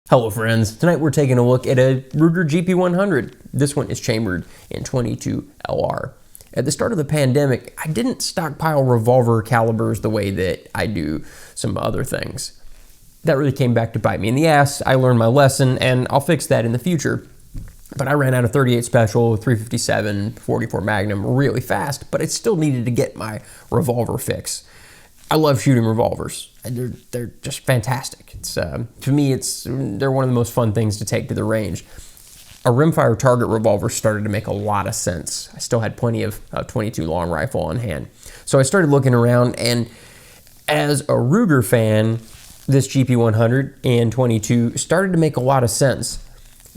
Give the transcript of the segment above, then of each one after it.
Hello friends, tonight we're taking a look at a Ruger GP100. This one is chambered in 22 LR. At the start of the pandemic, I didn't stockpile revolver calibers the way that I do some other things. That really came back to bite me in the ass. I learned my lesson and I'll fix that in the future. But I ran out of 38 Special, 357, 44 Magnum really fast, but I still needed to get my revolver fix. I love shooting revolvers. They're just fantastic. It's to me, they're one of the most fun things to take to the range. A rimfire target revolver started to make a lot of sense. I still had plenty of 22 long rifle on hand. So I started looking around, and as a Ruger fan, this GP100 and 22 started to make a lot of sense.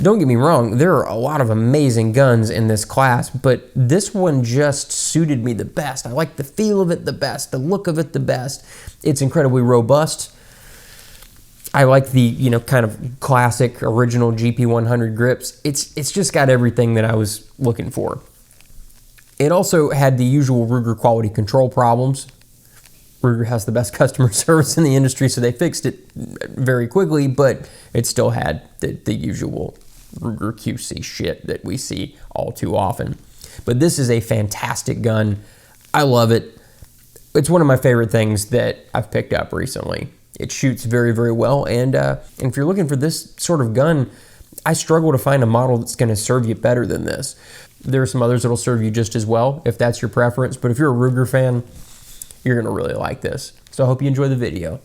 Don't get me wrong, there are a lot of amazing guns in this class, but this one just suited me the best. I like the feel of it the best, the look of it the best. It's incredibly robust. I like the, kind of classic original GP100 grips. It's just got everything that I was looking for. It also had the usual Ruger quality control problems. Ruger has the best customer service in the industry, so they fixed it very quickly, but it still had the usual Ruger QC shit that we see all too often. But this is a fantastic gun. I love it. It's one of my favorite things that I've picked up recently. It shoots very, very well, and if you're looking for this sort of gun, I struggle to find a model that's going to serve you better than this. There are some others that'll serve you just as well, if that's your preference, but if you're a Ruger fan, you're going to really like this. So I hope you enjoy the video.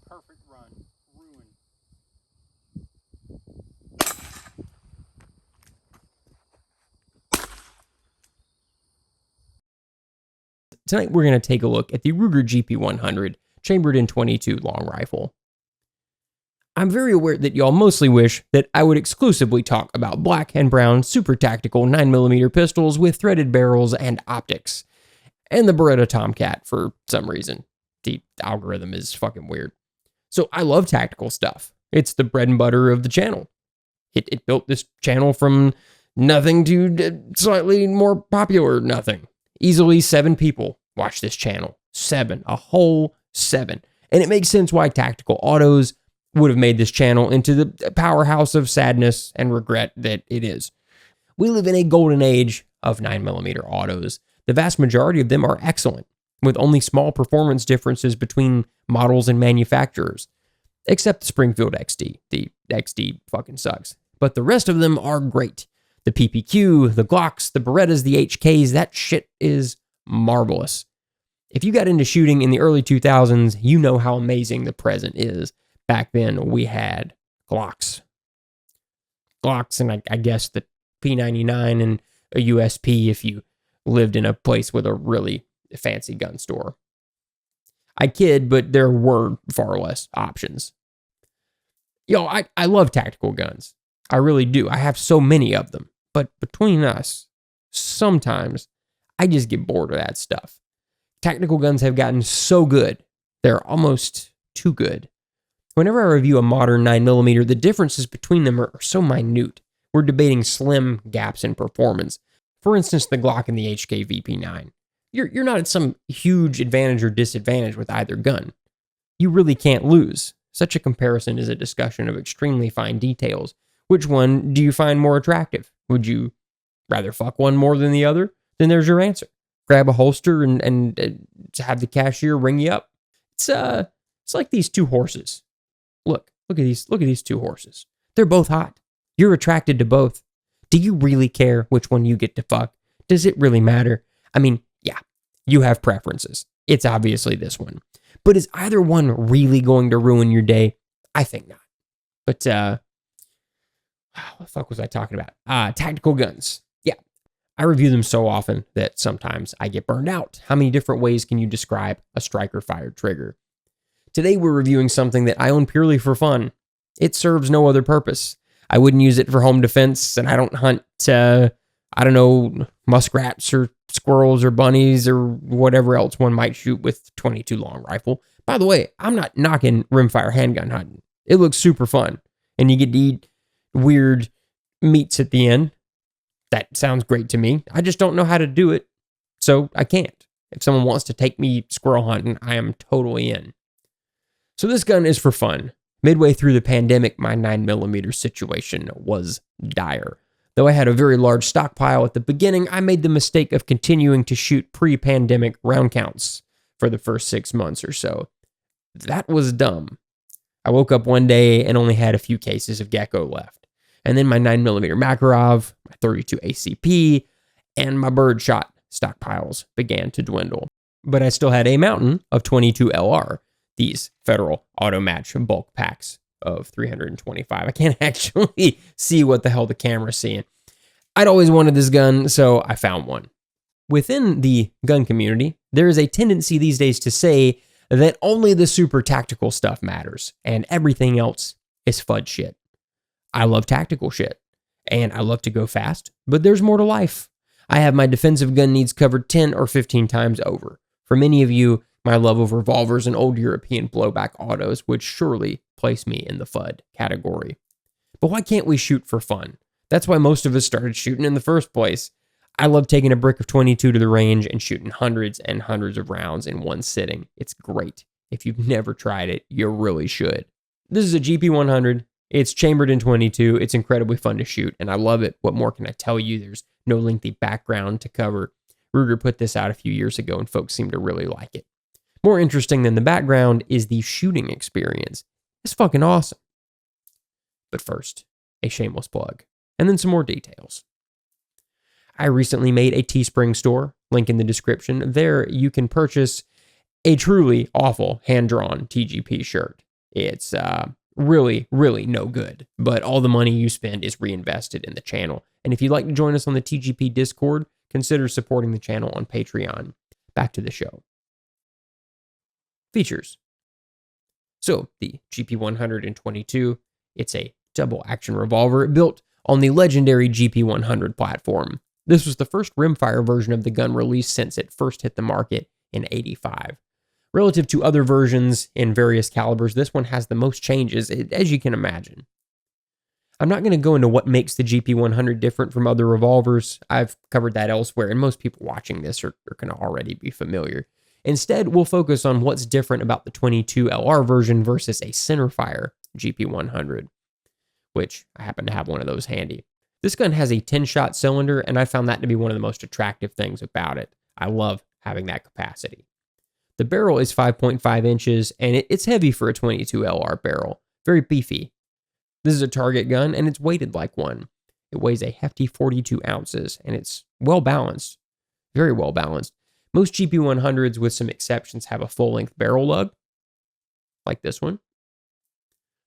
Perfect run. Ruined. Tonight we're going to take a look at the Ruger GP100 chambered in 22 long rifle. I'm very aware that y'all mostly wish that I would exclusively talk about black and brown super tactical 9mm pistols with threaded barrels and optics, and the Beretta Tomcat for some reason. The algorithm is fucking weird. So I love tactical stuff. It's the bread and butter of the channel. It built this channel from nothing to slightly more popular nothing. Easily 7 people watch this channel. 7, a whole 7. And it makes sense why tactical autos would have made this channel into the powerhouse of sadness and regret that it is. We live in a golden age of 9mm autos. The vast majority of them are excellent, with only small performance differences between models and manufacturers. Except the Springfield XD. The XD fucking sucks. But the rest of them are great. The PPQ, the Glocks, the Berettas, the HKs, that shit is marvelous. If you got into shooting in the early 2000s, you know how amazing the present is. Back then, we had Glocks, and I guess the P99 and a USP if you lived in a place with a really fancy gun store. I kid, but there were far less options. I love tactical guns. I really do. I have so many of them. But between us, sometimes I just get bored of that stuff. Tactical guns have gotten so good, they're almost too good. Whenever I review a modern 9mm, the differences between them are so minute. We're debating slim gaps in performance. For instance, the Glock and the HK VP9. You're not at some huge advantage or disadvantage with either gun. You really can't lose. Such a comparison is a discussion of extremely fine details. Which one do you find more attractive? Would you rather fuck one more than the other? Then there's your answer. Grab a holster and have the cashier ring you up. It's like these two horses. Look, Look at these two horses. They're both hot. You're attracted to both. Do you really care which one you get to fuck? Does it really matter? I mean, yeah, you have preferences. It's obviously this one. But is either one really going to ruin your day? I think not. But, what the fuck was I talking about? Tactical guns. Yeah, I review them so often that sometimes I get burned out. How many different ways can you describe a striker-fired trigger? Today we're reviewing something that I own purely for fun. It serves no other purpose. I wouldn't use it for home defense, and I don't hunt, muskrats or squirrels or bunnies or whatever else one might shoot with 22 long rifle. By the way, I'm not knocking rimfire handgun hunting. It looks super fun, and you get to eat weird meats at the end. That sounds great to me. I just don't know how to do it, so I can't. If someone wants to take me squirrel hunting, I am totally in. So this gun is for fun. Midway through the pandemic, my 9mm situation was dire. Though I had a very large stockpile at the beginning, I made the mistake of continuing to shoot pre-pandemic round counts for the first 6 months or so. That was dumb. I woke up one day and only had a few cases of Gecko left. And then my 9mm Makarov, my 32 ACP, and my birdshot stockpiles began to dwindle. But I still had a mountain of 22 LR. These Federal Auto Match bulk packs of 325. I can't actually see what the hell the camera's seeing. I'd always wanted this gun, so I found one. Within the gun community, there is a tendency these days to say that only the super tactical stuff matters, and everything else is fudge shit. I love tactical shit, and I love to go fast, but there's more to life. I have my defensive gun needs covered 10 or 15 times over. For many of you, my love of revolvers and old European blowback autos would surely place me in the FUD category. But why can't we shoot for fun? That's why most of us started shooting in the first place. I love taking a brick of 22 to the range and shooting hundreds and hundreds of rounds in one sitting. It's great. If you've never tried it, you really should. This is a GP100. It's chambered in 22. It's incredibly fun to shoot, and I love it. What more can I tell you? There's no lengthy background to cover. Ruger put this out a few years ago, and folks seem to really like it. More interesting than the background is the shooting experience. It's fucking awesome. But first, a shameless plug, and then some more details. I recently made a Teespring store, link in the description. There you can purchase a truly awful hand-drawn TGP shirt. It's really, really no good, but all the money you spend is reinvested in the channel. And if you'd like to join us on the TGP Discord, consider supporting the channel on Patreon. Back to the show. Features. So, the GP122, it's a double-action revolver built on the legendary GP100 platform. This was the first rimfire version of the gun released since it first hit the market in '85. Relative to other versions in various calibers, this one has the most changes, as you can imagine. I'm not going to go into what makes the GP100 different from other revolvers. I've covered that elsewhere, and most people watching this are going to already be familiar. Instead, we'll focus on what's different about the 22 LR version versus a centerfire GP100, which I happen to have one of those handy. This gun has a 10-shot cylinder, and I found that to be one of the most attractive things about it. I love having that capacity. The barrel is 5.5 inches, and it's heavy for a 22 LR barrel. Very beefy. This is a target gun, and it's weighted like one. It weighs a hefty 42 ounces, and it's well-balanced. Very well-balanced. Most GP100s, with some exceptions, have a full-length barrel lug, like this one.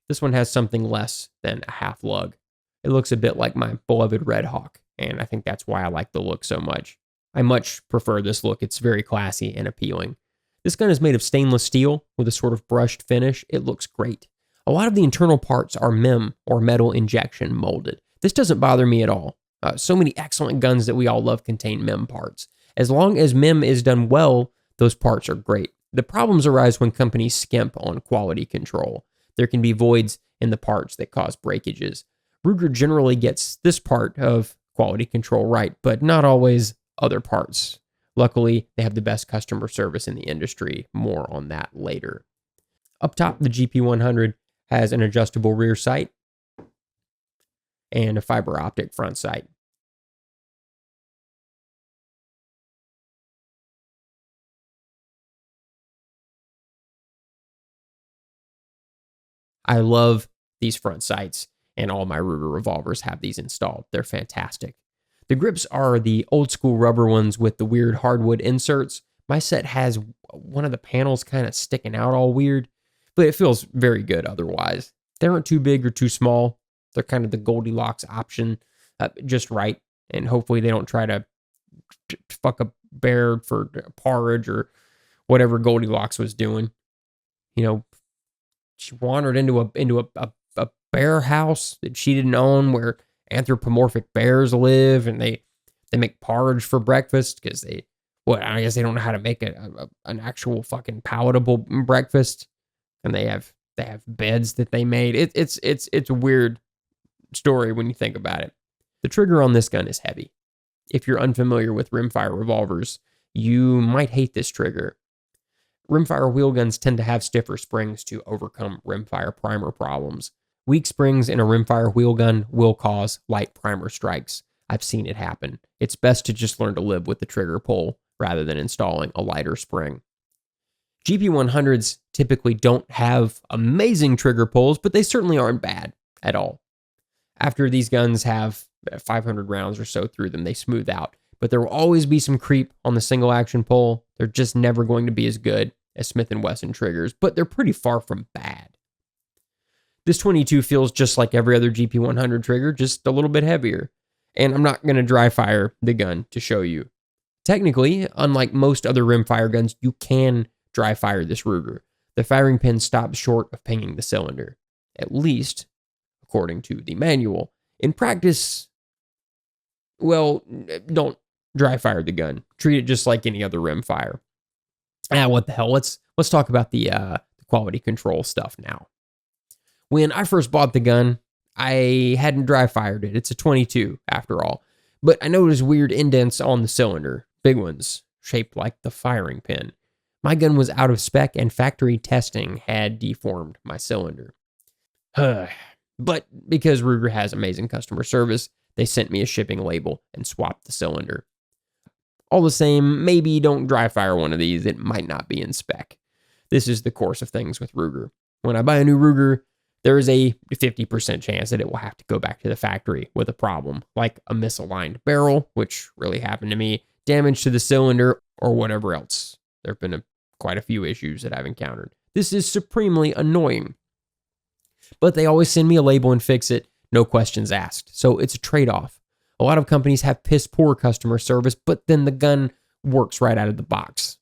This one has something less than a half lug. It looks a bit like my beloved Red Hawk, and I think that's why I like the look so much. I much prefer this look. It's very classy and appealing. This gun is made of stainless steel with a sort of brushed finish. It looks great. A lot of the internal parts are MEM, or metal injection molded. This doesn't bother me at all. So many excellent guns that we all love contain MEM parts. As long as MEM is done well, those parts are great. The problems arise when companies skimp on quality control. There can be voids in the parts that cause breakages. Ruger generally gets this part of quality control right, but not always other parts. Luckily, they have the best customer service in the industry. More on that later. Up top, the GP100 has an adjustable rear sight and a fiber optic front sight. I love these front sights, and all my Ruger revolvers have these installed. They're fantastic. The grips are the old school rubber ones with the weird hardwood inserts. My set has one of the panels kind of sticking out all weird, but it feels very good otherwise. They aren't too big or too small. They're kind of the Goldilocks option, just right. And hopefully they don't try to fuck a bear for porridge or whatever Goldilocks was doing. You know, she wandered into a bear house that she didn't own where anthropomorphic bears live, and they make porridge for breakfast because I guess they don't know how to make an actual fucking palatable breakfast, and they have beds that they made. It's a weird story when you think about it. The trigger on this gun is heavy. If you're unfamiliar with rimfire revolvers, you might hate this trigger. Rimfire wheel guns tend to have stiffer springs to overcome rimfire primer problems. Weak springs in a rimfire wheel gun will cause light primer strikes. I've seen it happen. It's best to just learn to live with the trigger pull rather than installing a lighter spring. GP100s typically don't have amazing trigger pulls, but they certainly aren't bad at all. After these guns have 500 rounds or so through them, they smooth out. But there will always be some creep on the single action pull. They're just never going to be as good as Smith & Wesson triggers, but they're pretty far from bad. This 22 feels just like every other GP100 trigger, just a little bit heavier. And I'm not going to dry fire the gun to show you. Technically, unlike most other rimfire guns, you can dry fire this Ruger. The firing pin stops short of pinging the cylinder, at least according to the manual. In practice, well, don't dry fire the gun. Treat it just like any other rimfire. What the hell? Let's talk about the quality control stuff now. When I first bought the gun, I hadn't dry fired it. It's a 22 after all. But I noticed weird indents on the cylinder, big ones, shaped like the firing pin. My gun was out of spec and factory testing had deformed my cylinder. But because Ruger has amazing customer service, they sent me a shipping label and swapped the cylinder. All the same, maybe don't dry fire one of these. It might not be in spec. This is the course of things with Ruger. When I buy a new Ruger, there is a 50% chance that it will have to go back to the factory with a problem, like a misaligned barrel, which really happened to me, damage to the cylinder, or whatever else. There have been quite a few issues that I've encountered. This is supremely annoying. But they always send me a label and fix it, no questions asked. So it's a trade-off. A lot of companies have piss-poor customer service, but then the gun works right out of the box.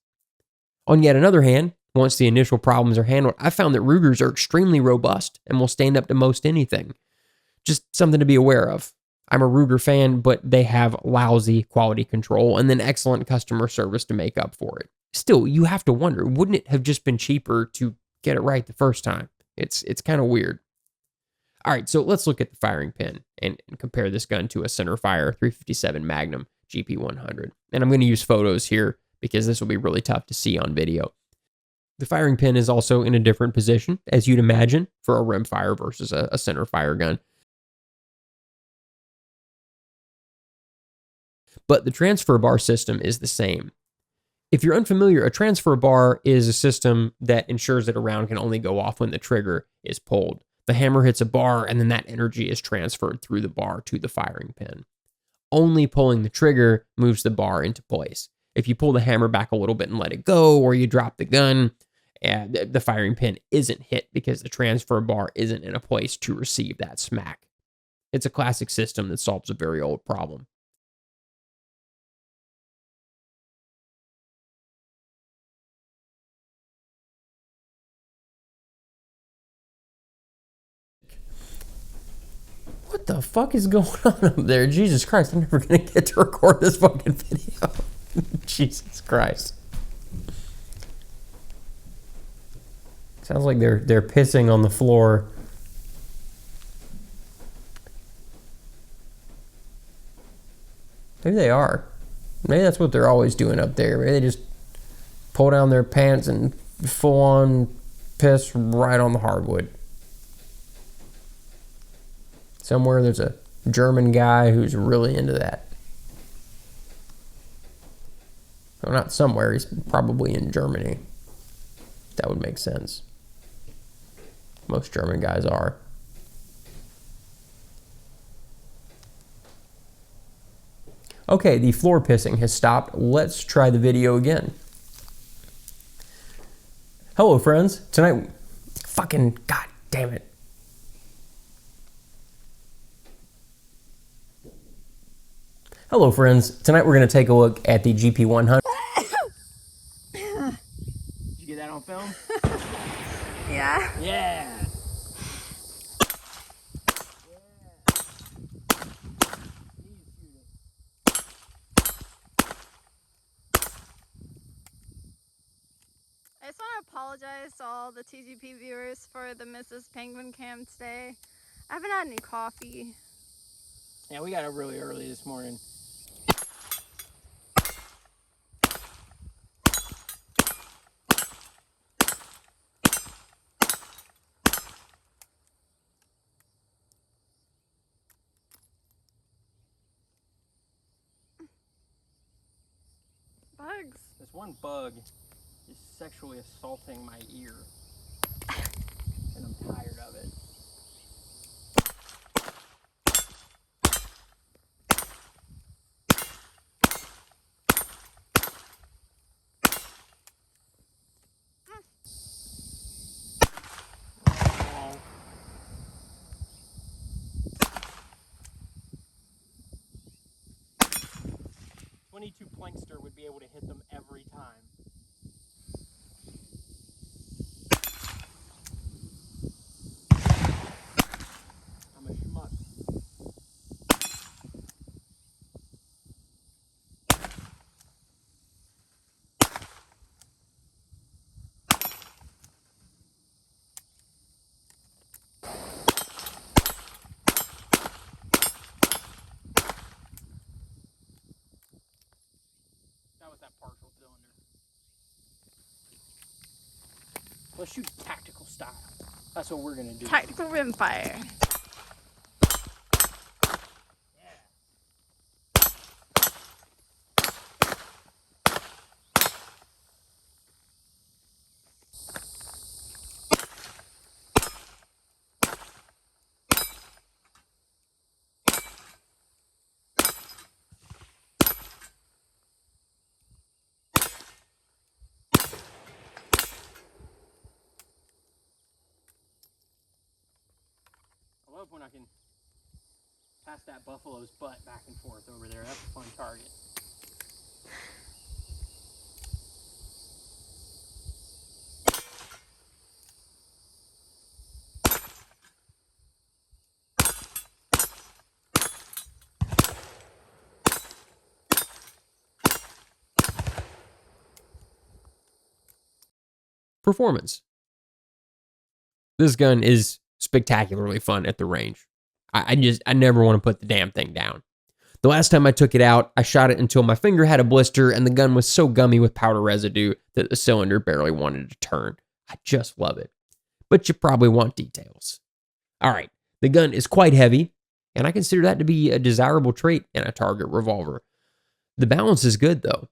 On yet another hand, once the initial problems are handled, I found that Rugers are extremely robust and will stand up to most anything. Just something to be aware of. I'm a Ruger fan, but they have lousy quality control and then excellent customer service to make up for it. Still, you have to wonder, wouldn't it have just been cheaper to get it right the first time? It's kind of weird. All right, so let's look at the firing pin and compare this gun to a centerfire 357 Magnum GP100. And I'm going to use photos here because this will be really tough to see on video. The firing pin is also in a different position, as you'd imagine, for a rimfire versus a centerfire gun. But the transfer bar system is the same. If you're unfamiliar, a transfer bar is a system that ensures that a round can only go off when the trigger is pulled. The hammer hits a bar, and then that energy is transferred through the bar to the firing pin. Only pulling the trigger moves the bar into place. If you pull the hammer back a little bit and let it go, or you drop the gun, the firing pin isn't hit because the transfer bar isn't in a place to receive that smack. It's a classic system that solves a very old problem. What the fuck is going on up there? Jesus Christ, I'm never going to get to record this fucking video. Jesus Christ. Sounds like they're pissing on the floor. Maybe they are. Maybe that's what they're always doing up there. Maybe they just pull down their pants and full on piss right on the hardwood. Somewhere there's a German guy who's really into that. Well, not somewhere, he's probably in Germany. That would make sense. Most German guys are. Okay, the floor pissing has stopped. Let's try the video again. Hello, friends. Tonight, fucking god damn it. Hello, friends. Tonight we're going to take a look at the GP100. Did you get that on film? Yeah. Yeah. I just want to apologize to all the TGP viewers for the Mrs. Penguin cam today. I haven't had any coffee. Yeah, we got up really early this morning. Bugs. This one bug is sexually assaulting my ear. And I'm tired of it. Oh. 22 Plankster would be able to hit them every time. I'm a schmuck. That was that partial cylinder. Let's shoot tactical style. That's what we're gonna do. Tactical rimfire. I love when I can pass that buffalo's butt back and forth over there. That's a fun target. Performance. This gun is spectacularly fun at the range. I never want to put the damn thing down. The last time I took it out, I shot it until my finger had a blister and the gun was so gummy with powder residue that the cylinder barely wanted to turn. I just love it. But you probably want details. All right, the gun is quite heavy, and I consider that to be a desirable trait in a target revolver. The balance is good, though.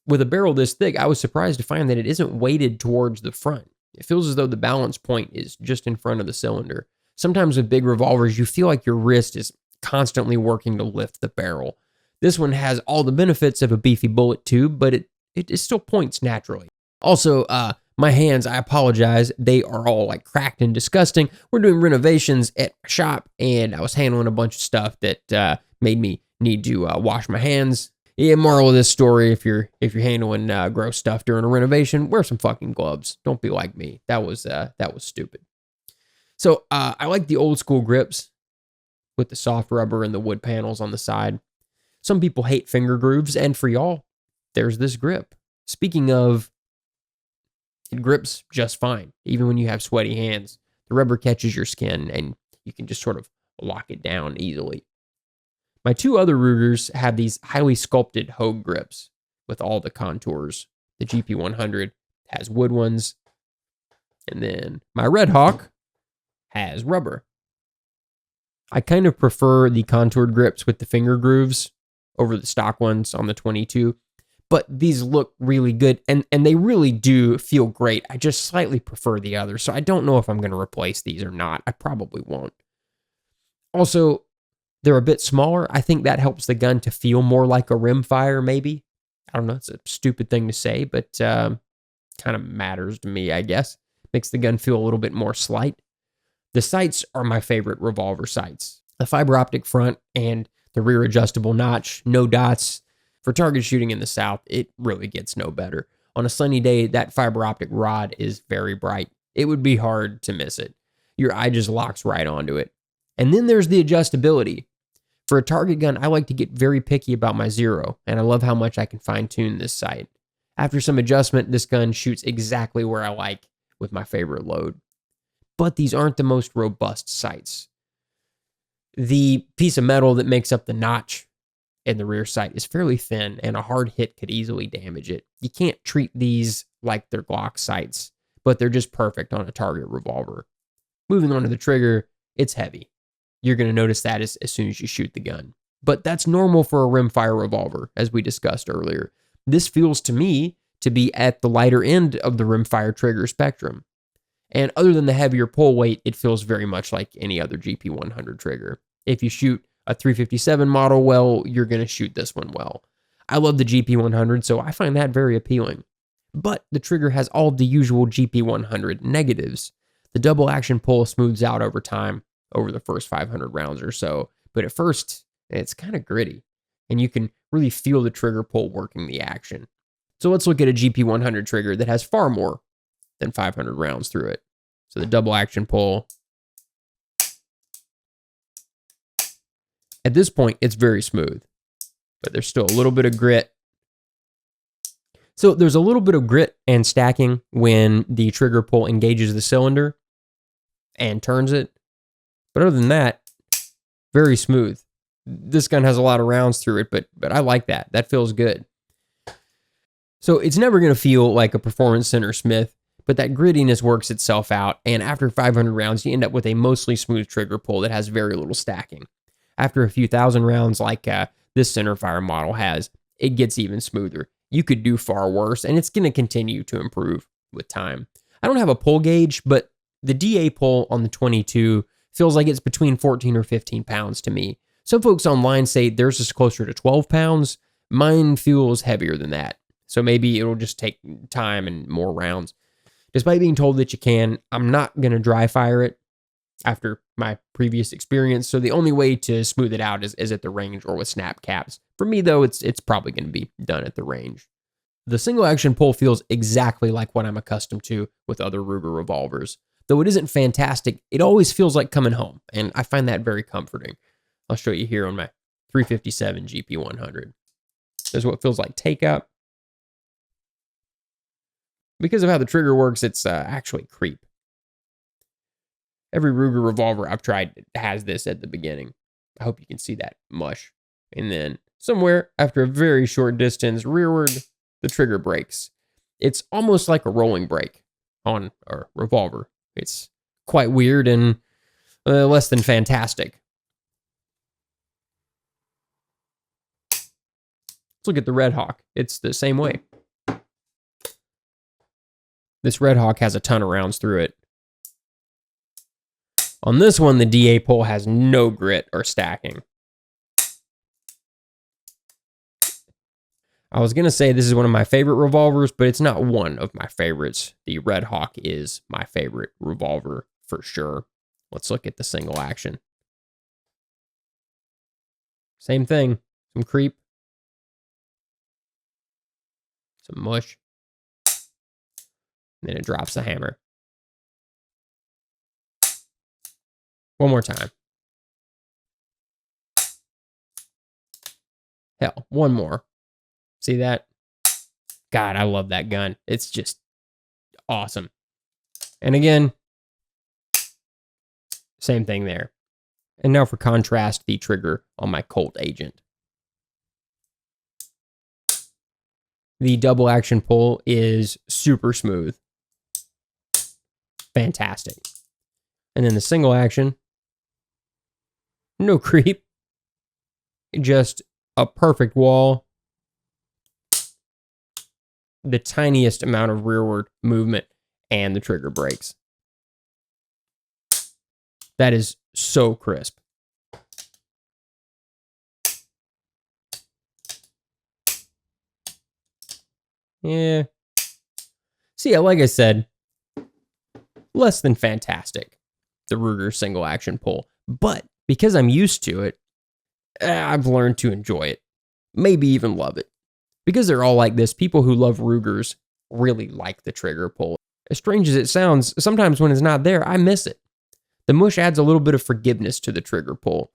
With a barrel this thick, I was surprised to find that it isn't weighted towards the front. It feels as though the balance point is just in front of the cylinder. Sometimes with big revolvers, you feel like your wrist is constantly working to lift the barrel. This one has all the benefits of a beefy bullet tube, but it still points naturally. Also, my hands, I apologize, they are all like cracked and disgusting. We're doing renovations at my shop, and I was handling a bunch of stuff that made me need to wash my hands. Yeah, moral of this story, if you're handling gross stuff during a renovation, wear some fucking gloves. Don't be like me. That was stupid. So I like the old school grips with the soft rubber and the wood panels on the side. Some people hate finger grooves, and for y'all, there's this grip. Speaking of, it grips just fine, even when you have sweaty hands. The rubber catches your skin, and you can just sort of lock it down easily. My two other Rugers have these highly sculpted Hogue grips with all the contours. The GP100 has wood ones, and then my Red Hawk has rubber. I kind of prefer the contoured grips with the finger grooves over the stock ones on the 22, but these look really good, and they really do feel great. I just slightly prefer the others, so I don't know if I'm going to replace these or not. I probably won't. Also, They're a bit smaller. I think that helps the gun to feel more like a rimfire, maybe. I don't know. It's a stupid thing to say, but kind of matters to me, I guess. Makes the gun feel a little bit more slight. The sights are my favorite revolver sights. The fiber optic front and the rear adjustable notch, no dots. For target shooting in the South, it really gets no better. On a sunny day, that fiber optic rod is very bright. It would be hard to miss it. Your eye just locks right onto it. And then there's the adjustability. For a target gun, I like to get very picky about my zero, and I love how much I can fine-tune this sight. After some adjustment, this gun shoots exactly where I like with my favorite load. But these aren't the most robust sights. The piece of metal that makes up the notch in the rear sight is fairly thin, and a hard hit could easily damage it. You can't treat these like they're Glock sights, but they're just perfect on a target revolver. Moving on to the trigger, it's heavy. You're going to notice that as soon as you shoot the gun. But that's normal for a rimfire revolver, as we discussed earlier. This feels to me to be at the lighter end of the rimfire trigger spectrum. And other than the heavier pull weight, it feels very much like any other GP100 trigger. If you shoot a 357 model well, you're going to shoot this one well. I love the GP100, so I find that very appealing. But the trigger has all the usual GP100 negatives. The double action pull smooths out over time, over the first 500 rounds or so, but at first, it's kind of gritty, and you can really feel the trigger pull working the action. So let's look at a GP100 trigger that has far more than 500 rounds through it. So the double action pull. At this point, it's very smooth, but there's still a little bit of grit. So there's a little bit of grit and stacking when the trigger pull engages the cylinder and turns it. But other than that, very smooth. This gun has a lot of rounds through it, but I like that. That feels good. So it's never going to feel like a Performance Center Smith, but that grittiness works itself out, and after 500 rounds, you end up with a mostly smooth trigger pull that has very little stacking. After a few thousand rounds like this centerfire model has, it gets even smoother. You could do far worse, and it's going to continue to improve with time. I don't have a pull gauge, but the DA pull on the 22 feels like it's between 14 or 15 pounds to me. Some folks online say theirs is closer to 12 pounds. Mine feels heavier than that. So maybe it'll just take time and more rounds. Despite being told that you can, I'm not going to dry fire it after my previous experience. So the only way to smooth it out is at the range or with snap caps. For me, though, it's probably going to be done at the range. The single action pull feels exactly like what I'm accustomed to with other Ruger revolvers. Though it isn't fantastic, it always feels like coming home, and I find that very comforting. I'll show you here on my 357 GP100. There's what feels like takeout. Because of how the trigger works, it's actually creep. Every Ruger revolver I've tried has this at the beginning. I hope you can see that mush. And then somewhere after a very short distance rearward, the trigger breaks. It's almost like a rolling brake on a revolver. It's quite weird and less than fantastic. Let's look at the Red Hawk. It's the same way. This Red Hawk has a ton of rounds through it. On this one, the DA pull has no grit or stacking. I was going to say this is one of my favorite revolvers, but it's not one of my favorites. The Red Hawk is my favorite revolver for sure. Let's look at the single action. Same thing. Some creep. Some mush. And then it drops the hammer. One more time. Hell, one more. See that? God, I love that gun. It's just awesome. And again, same thing there. And now for contrast, the trigger on my Colt Agent. The double action pull is super smooth. Fantastic. And then the single action, no creep. Just a perfect wall. The tiniest amount of rearward movement and the trigger breaks. That is so crisp. yeah. So yeah, like I said, less than fantastic, the Ruger single action pull. But because I'm used to it, I've learned to enjoy it. Maybe even love it. Because they're all like this, people who love Rugers really like the trigger pull. As strange as it sounds, sometimes when it's not there, I miss it. The mush adds a little bit of forgiveness to the trigger pull.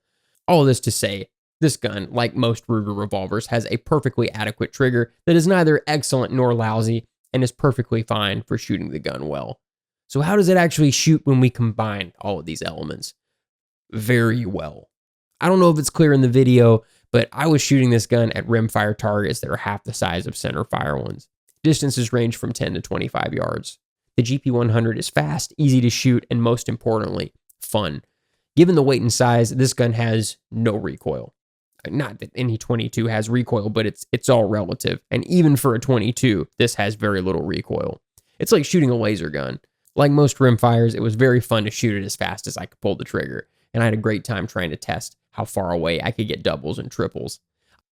All of this to say, this gun, like most Ruger revolvers, has a perfectly adequate trigger that is neither excellent nor lousy and is perfectly fine for shooting the gun well. So how does it actually shoot when we combine all of these elements? Very well. I don't know if it's clear in the video, but I was shooting this gun at rimfire targets that are half the size of centerfire ones. Distances range from 10 to 25 yards. The GP100 is fast, easy to shoot, and most importantly, fun. Given the weight and size, this gun has no recoil. Not that any 22 has recoil, but it's all relative. And even for a 22, this has very little recoil. It's like shooting a laser gun. Like most rimfires, it was very fun to shoot it as fast as I could pull the trigger, and I had a great time trying to test how far away I could get doubles and triples.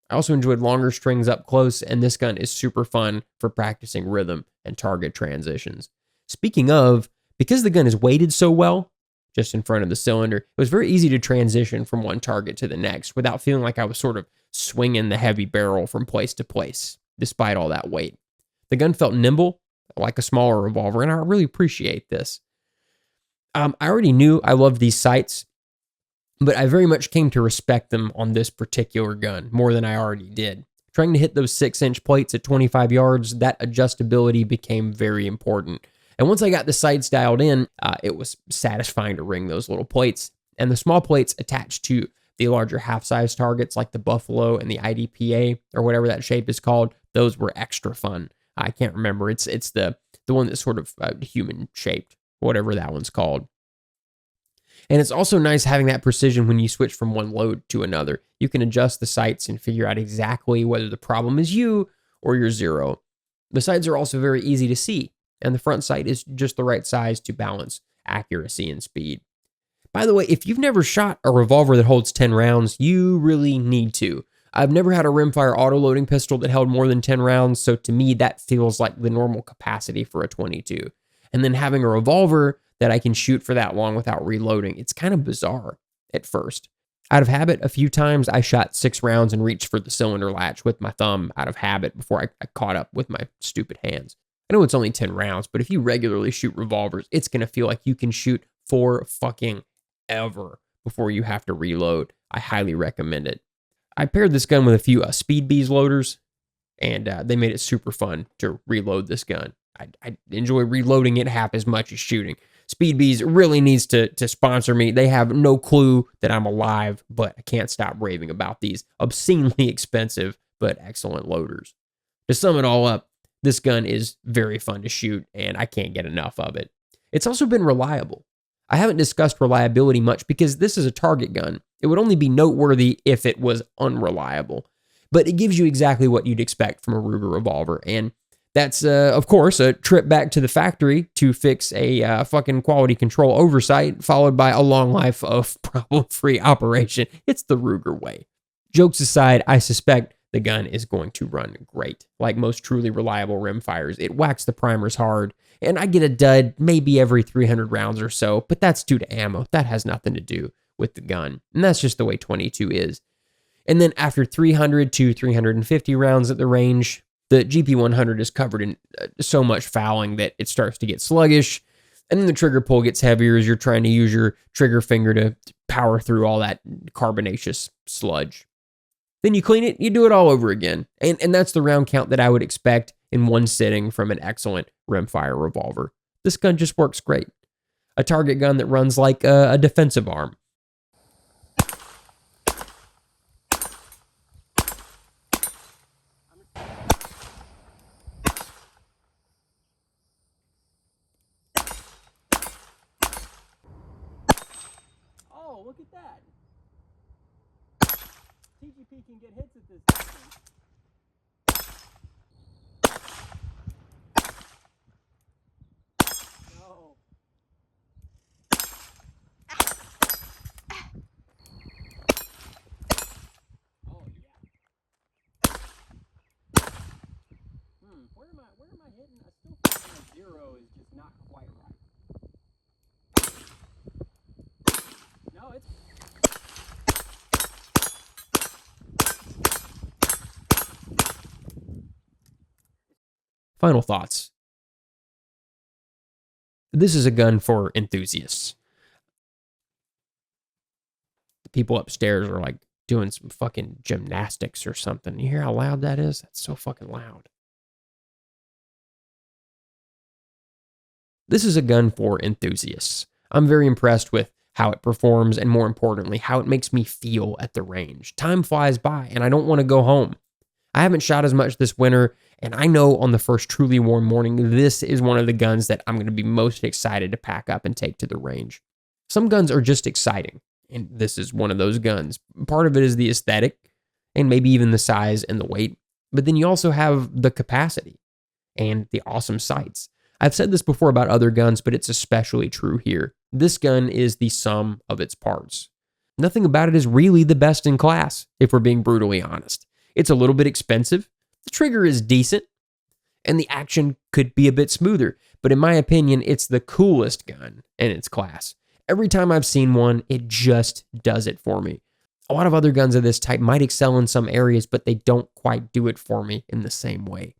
I also enjoyed longer strings up close, and this gun is super fun for practicing rhythm and target transitions. Speaking of, because the gun is weighted so well, just in front of the cylinder, it was very easy to transition from one target to the next without feeling like I was sort of swinging the heavy barrel from place to place, despite all that weight. The gun felt nimble, like a smaller revolver, and I really appreciate this. I already knew I loved these sights, but I very much came to respect them on this particular gun more than I already did. Trying to hit those 6-inch plates at 25 yards, that adjustability became very important. And once I got the sights dialed in, it was satisfying to ring those little plates. And the small plates attached to the larger half-size targets like the Buffalo and the IDPA, or whatever that shape is called, those were extra fun. I can't remember. It's the one that's sort of human-shaped, whatever that one's called. And it's also nice having that precision when you switch from one load to another. You can adjust the sights and figure out exactly whether the problem is you or your zero. The sights are also very easy to see, and the front sight is just the right size to balance accuracy and speed. By the way, if you've never shot a revolver that holds 10 rounds, you really need to. I've never had a rimfire auto-loading pistol that held more than 10 rounds, so to me that feels like the normal capacity for a 22. And then having a revolver that I can shoot for that long without reloading, it's kind of bizarre at first. Out of habit, a few times I shot 6 rounds and reached for the cylinder latch with my thumb out of habit before I caught up with my stupid hands. I know it's only 10 rounds, but if you regularly shoot revolvers, it's going to feel like you can shoot for fucking ever before you have to reload. I highly recommend it. I paired this gun with a few Speed Bees loaders, and they made it super fun to reload this gun. I enjoy reloading it half as much as shooting. Speed Bees really needs to sponsor me. They have no clue that I'm alive, but I can't stop raving about these obscenely expensive but excellent loaders. To sum it all up, this gun is very fun to shoot, and I can't get enough of it. It's also been reliable. I haven't discussed reliability much because this is a target gun. It would only be noteworthy if it was unreliable, but it gives you exactly what you'd expect from a Ruger revolver, and that's, of course, a trip back to the factory to fix a fucking quality control oversight, followed by a long life of problem-free operation. It's the Ruger way. Jokes aside, I suspect the gun is going to run great. Like most truly reliable rimfires, it whacks the primers hard, and I get a dud maybe every 300 rounds or so, but that's due to ammo. That has nothing to do with the gun, and that's just the way 22 is. And then after 300 to 350 rounds at the range, the GP100 is covered in so much fouling that it starts to get sluggish, and then the trigger pull gets heavier as you're trying to use your trigger finger to power through all that carbonaceous sludge. Then you clean it, you do it all over again, and that's the round count that I would expect in one sitting from an excellent rimfire revolver. This gun just works great. A target gun that runs like a defensive arm. Oh, look at that. TGP can get hits at this distance. No. Oh, yeah. Where am I? Final thoughts. This is a gun for enthusiasts. The people upstairs are like doing some fucking gymnastics or something. You hear how loud that is? That's so fucking loud. This is a gun for enthusiasts. I'm very impressed with how it performs and, more importantly, how it makes me feel at the range. Time flies by and I don't want to go home. I haven't shot as much this winter, and I know on the first truly warm morning, this is one of the guns that I'm going to be most excited to pack up and take to the range. Some guns are just exciting, and this is one of those guns. Part of it is the aesthetic, and maybe even the size and the weight, but then you also have the capacity and the awesome sights. I've said this before about other guns, but it's especially true here. This gun is the sum of its parts. Nothing about it is really the best in class, if we're being brutally honest. It's a little bit expensive, the trigger is decent, and the action could be a bit smoother, but in my opinion, it's the coolest gun in its class. Every time I've seen one, it just does it for me. A lot of other guns of this type might excel in some areas, but they don't quite do it for me in the same way.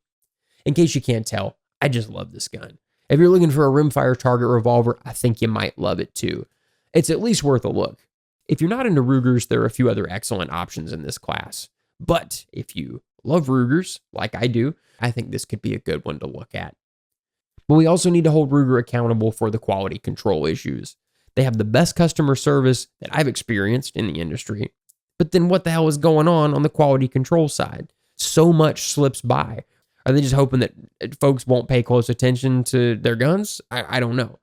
In case you can't tell, I just love this gun. If you're looking for a rimfire target revolver, I think you might love it too. It's at least worth a look. If you're not into Rugers, there are a few other excellent options in this class. But if you love Rugers, like I do, I think this could be a good one to look at. But we also need to hold Ruger accountable for the quality control issues. They have the best customer service that I've experienced in the industry. But then what the hell is going on the quality control side? So much slips by. Are they just hoping that folks won't pay close attention to their guns? I don't know.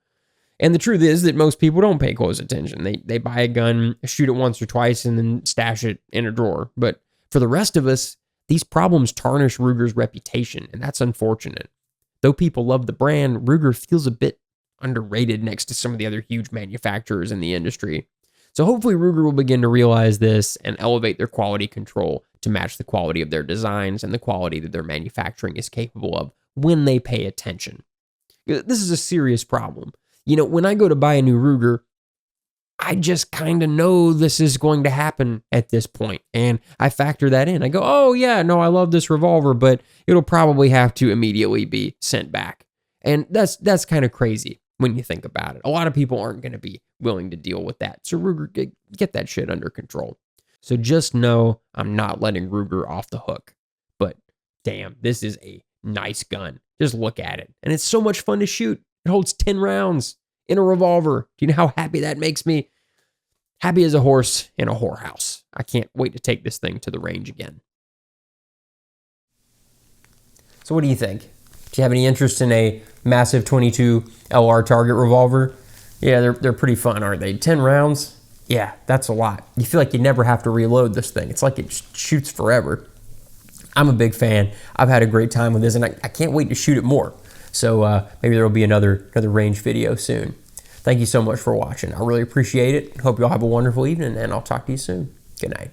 And the truth is that most people don't pay close attention. They buy a gun, shoot it once or twice, and then stash it in a drawer. But for the rest of us, these problems tarnish Ruger's reputation, and that's unfortunate. Though people love the brand, Ruger feels a bit underrated next to some of the other huge manufacturers in the industry. So hopefully Ruger will begin to realize this and elevate their quality control to match the quality of their designs and the quality that their manufacturing is capable of when they pay attention. This is a serious problem. You know, when I go to buy a new Ruger, I just kind of know this is going to happen at this point, and I factor that in. I go, oh yeah, no, I love this revolver, but it'll probably have to immediately be sent back. And that's kind of crazy when you think about it. A lot of people aren't going to be willing to deal with that. So Ruger, get that shit under control. So just know I'm not letting Ruger off the hook. But damn, this is a nice gun. Just look at it. And it's so much fun to shoot. It holds 10 rounds in a revolver. Do you know how happy that makes me? Happy as a horse in a whorehouse. I can't wait to take this thing to the range again. So what do you think? Do you have any interest in a massive 22 LR target revolver? Yeah, they're pretty fun, aren't they? 10 rounds? Yeah, that's a lot. You feel like you never have to reload this thing. It's like it shoots forever. I'm a big fan. I've had a great time with this, and I can't wait to shoot it more. So maybe there will be another range video soon. Thank you so much for watching. I really appreciate it. Hope you all have a wonderful evening, and I'll talk to you soon. Good night.